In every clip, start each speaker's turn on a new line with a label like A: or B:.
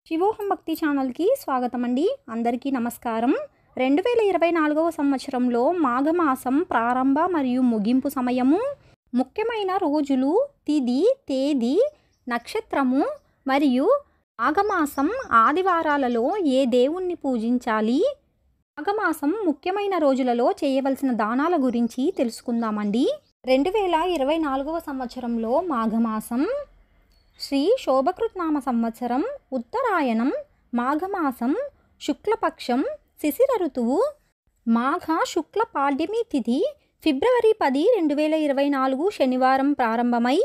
A: శివోహం భక్తి ఛానల్కి స్వాగతం అండి. అందరికీ నమస్కారం. 2024వ సంవత్సరంలో మాఘమాసం ప్రారంభ మరియు ముగింపు సమయము, ముఖ్యమైన రోజులు, తిథి, తేదీ, నక్షత్రము మరియు మాఘమాసం ఆదివారాలలో ఏ దేవుణ్ణి పూజించాలి, మాఘమాసం ముఖ్యమైన రోజులలో చేయవలసిన దానాల గురించి తెలుసుకుందామండి. 2024వ సంవత్సరంలో మాఘమాసం శ్రీ శోభకృత్నామ సంవత్సరం, ఉత్తరాయణం, మాఘమాసం, శుక్లపక్షం, శిశిర ఋతువు, మాఘ శుక్ల పాడ్యమి తిథి ఫిబ్రవరి 10, 2024 శనివారం ప్రారంభమై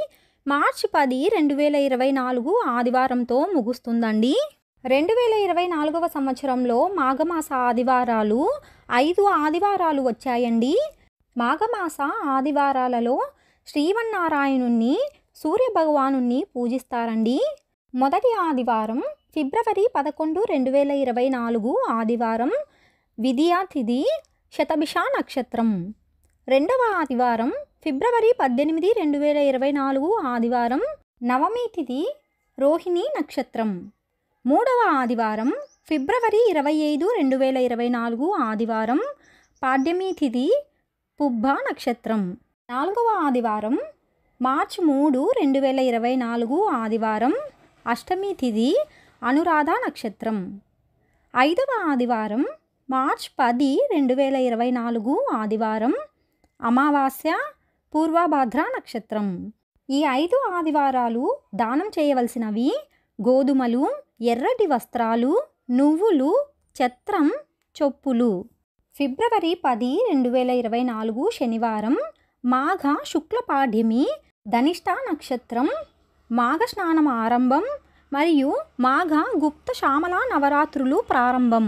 A: మార్చి 10, 2024 ఆదివారంతో ముగుస్తుందండి. 2024వ సంవత్సరంలో మాఘమాస ఆదివారాలు 5 ఆదివారాలు వచ్చాయండి. మాఘమాస ఆదివారాలలో శ్రీమన్నారాయణుణ్ణి, సూర్యభగవానుణ్ణి పూజిస్తారండి. మొదటి ఆదివారం ఫిబ్రవరి 11, 2024 ఆదివారం, విదియా తిథి, శతభిష నక్షత్రం. రెండవ ఆదివారం ఫిబ్రవరి 18, 2024 ఆదివారం, నవమి తిథి, రోహిణి నక్షత్రం. మూడవ ఆదివారం ఫిబ్రవరి 25, 2024 ఆదివారం, పాడ్యమి తిథి, పుబ్బ నక్షత్రం. నాలుగవ ఆదివారం మార్చి 3, 2024 ఆదివారం, అష్టమి తిథి, అనురాధ నక్షత్రం. ఐదవ ఆదివారం మార్చి 10, 2024 ఆదివారం, అమావాస్య, పూర్వభాద్ర నక్షత్రం. ఈ 5 ఆదివారాలు దానం చేయవలసినవి గోధుమలు, ఎర్రటి వస్త్రాలు, నువ్వులు, ఛత్రం, చొప్పులు. ఫిబ్రవరి 10, 2024 శనివారం, మాఘ శుక్ల పాడ్యమి, ధనిష్ట నక్షత్రం, మాఘ స్నానం ఆరంభం మరియు మాఘ గుప్త శ్యామల నవరాత్రులు ప్రారంభం.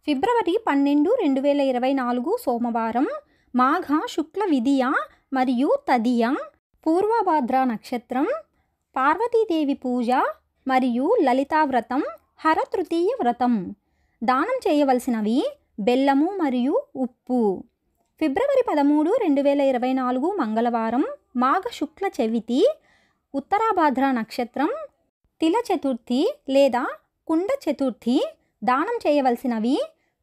A: ఫిబ్రవరి 12, 2024 సోమవారం, మాఘ శుక్ల విదియ మరియు తదియ, పూర్వభాద్ర నక్షత్రం, పార్వతీదేవి పూజ మరియు లలితా వ్రతం, హర తృతీయ వ్రతం. దానం చేయవలసినవి బెల్లము మరియు ఉప్పు. ఫిబ్రవరి 13, 2024 మంగళవారం, మాఘ శుక్ల చవితి, ఉత్తరాభాద్ర నక్షత్రం, తిల చతుర్థి లేదా కుండ చతుర్థి. దానం చేయవలసినవి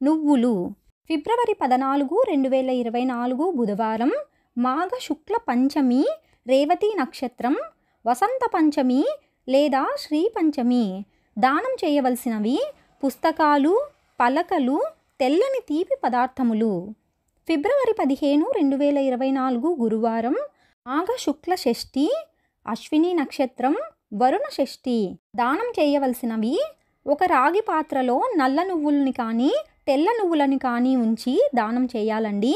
A: నువ్వులు. ఫిబ్రవరి 14, 2024 బుధవారం, మాఘ శుక్ల పంచమి, రేవతి నక్షత్రం, వసంత పంచమి లేదా శ్రీ పంచమి. దానం చేయవలసినవి పుస్తకాలు, పలకలు, తెల్లని తీపి పదార్థములు. ఫిబ్రవరి 15, 2024 గురువారం, మాఘ శుక్ల షష్ఠి, అశ్విని నక్షత్రం, వరుణ షష్ఠి. దానం చేయవలసినవి ఒక రాగి పాత్రలో నల్ల నువ్వులని కానీ తెల్ల నువ్వులని కానీ ఉంచి దానం చేయాలండి.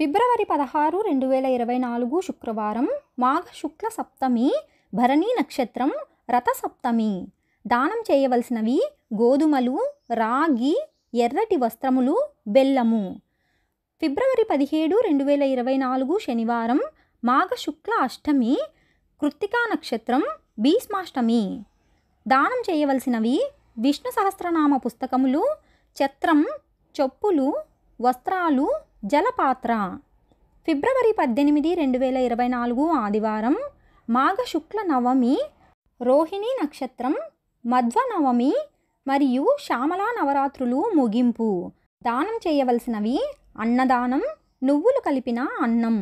A: ఫిబ్రవరి 16, 2024 శుక్రవారం, మాఘ శుక్ల సప్తమి, భరణి నక్షత్రం, రథ సప్తమి. దానం చేయవలసినవి గోధుమలు, రాగి, ఎర్రటి వస్త్రములు, బెల్లము. ఫిబ్రవరి 17, 2024 శనివారం, మాఘ శుక్ల అష్టమి, కృత్తికా నక్షత్రం, భీష్మాష్టమి. దానం చేయవలసినవి విష్ణు సహస్రనామ పుస్తకములు, ఛత్రం, చొప్పులు, వస్త్రాలు, జలపాత్ర. ఫిబ్రవరి 18, 2024 ఆదివారం, మాఘ శుక్ల నవమి, రోహిణి నక్షత్రం, మధ్వ నవమి మరియు శ్యామల నవరాత్రులు ముగింపు. దానం చేయవలసినవి అన్నదానం, నువ్వులు కలిపిన అన్నం.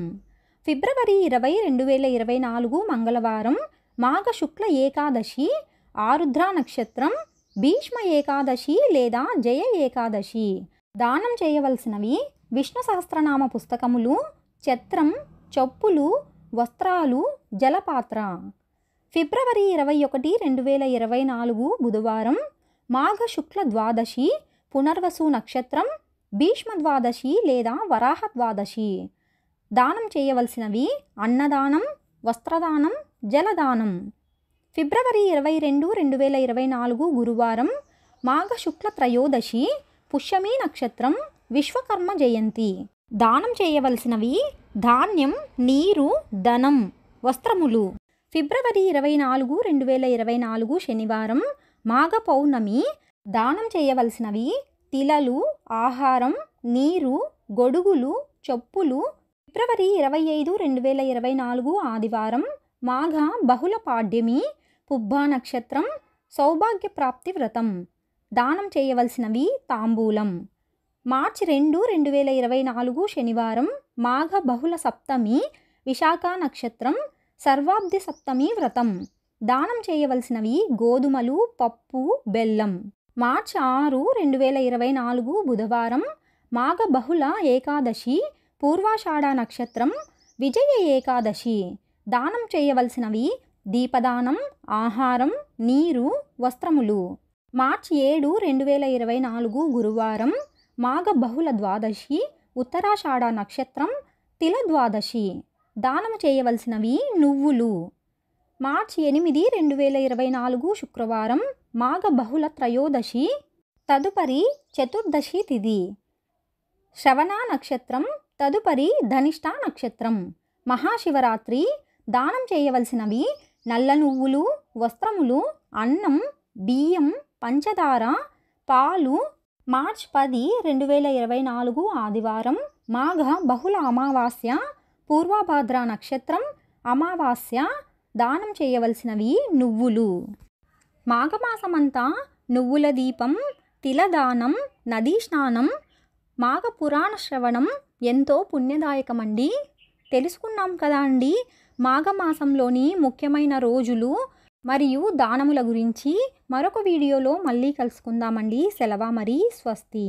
A: ఫిబ్రవరి 20, 2024 మంగళవారం, మాఘ శుక్ల ఏకాదశి, ఆరుద్ర నక్షత్రం, భీష్మ ఏకాదశి లేదా జయ ఏకాదశి. దానం చేయవలసినవి విష్ణు సహస్రనామ పుస్తకములు, ఛత్రం, చొప్పులు, వస్త్రాలు, జలపాత్ర. ఫిబ్రవరి 21, 2024 బుధవారం, మాఘ శుక్ల ద్వాదశి, పునర్వసు నక్షత్రం, భీష్మ ద్వాదశి లేదా వరాహ ద్వాదశి. దానం చేయవలసినవి అన్నదానం, వస్త్రదానం, జలదానం. ఫిబ్రవరి 22, 2024 గురువారం, మాఘ శుక్ల త్రయోదశి, పుష్యమి నక్షత్రం, విశ్వకర్మ జయంతి. దానం చేయవలసినవి ధాన్యం, నీరు, ధనం, వస్త్రములు. ఫిబ్రవరి 24, 2024 శనివారం, మాఘ పౌర్ణమి. దానం చేయవలసినవి తిలలు, ఆహారం, నీరు, గొడుగులు, చొప్పులు. ఫిబ్రవరి 25, 2024 ఆదివారం, మాఘ బహుళ పాడ్యమి, పుబ్బ నక్షత్రం, సౌభాగ్య ప్రాప్తి వ్రతం. దానం చేయవలసినవి తాంబూలం. మార్చి 2, 2024 శనివారం, మాఘ బహుళ సప్తమి, విశాఖ నక్షత్రం, సర్వాబ్ది సప్తమి వ్రతం. దానం చేయవలసినవి గోధుమలు, పప్పు, బెల్లం. మార్చి 6, 2024 బుధవారం, మాఘ బహుళ ఏకాదశి, పూర్వాషాఢ నక్షత్రం, విజయ ఏకాదశి. దానం చేయవలసినవి దీపదానం, ఆహారం, నీరు, వస్త్రములు. మార్చి 7, 2024 గురువారం, మాఘ బహుళ ద్వాదశి, ఉత్తరాషాఢ నక్షత్రం, తిల ద్వాదశి. దానం చేయవలసినవి నువ్వులు. మార్చి 8, 2024 శుక్రవారం, మాఘ బహుళ త్రయోదశి, తదుపరి చతుర్దశి తిథి. శ్రవణ నక్షత్రం, తదుపరి ధనిష్ట నక్షత్రం. మహాశివరాత్రి. దానం చేయవలసినవి నల్ల నువ్వులు, వస్త్రములు, అన్నం, బియ్యం, పంచదార, పాలు. మార్చి 10, 2024 ఆదివారం, మాఘ బహుళ అమావాస్య, పూర్వభాద్ర నక్షత్రం, అమావాస్య. దానం చేయవలసినవి నువ్వులు. మాఘమాసమంతా నువ్వుల దీపం, తిలదానం, నదీ స్నానం, మాఘ పురాణ శ్రవణం ఎంతో పుణ్యదాయకమండి. తెలుసుకున్నాం కదా అండి మాఘమాసంలోని ముఖ్యమైన రోజులు మరియు దానముల గురించి. మరొక వీడియోలో మళ్ళీ కలుసుకుందామండి. సెలవు మరి, స్వస్తి.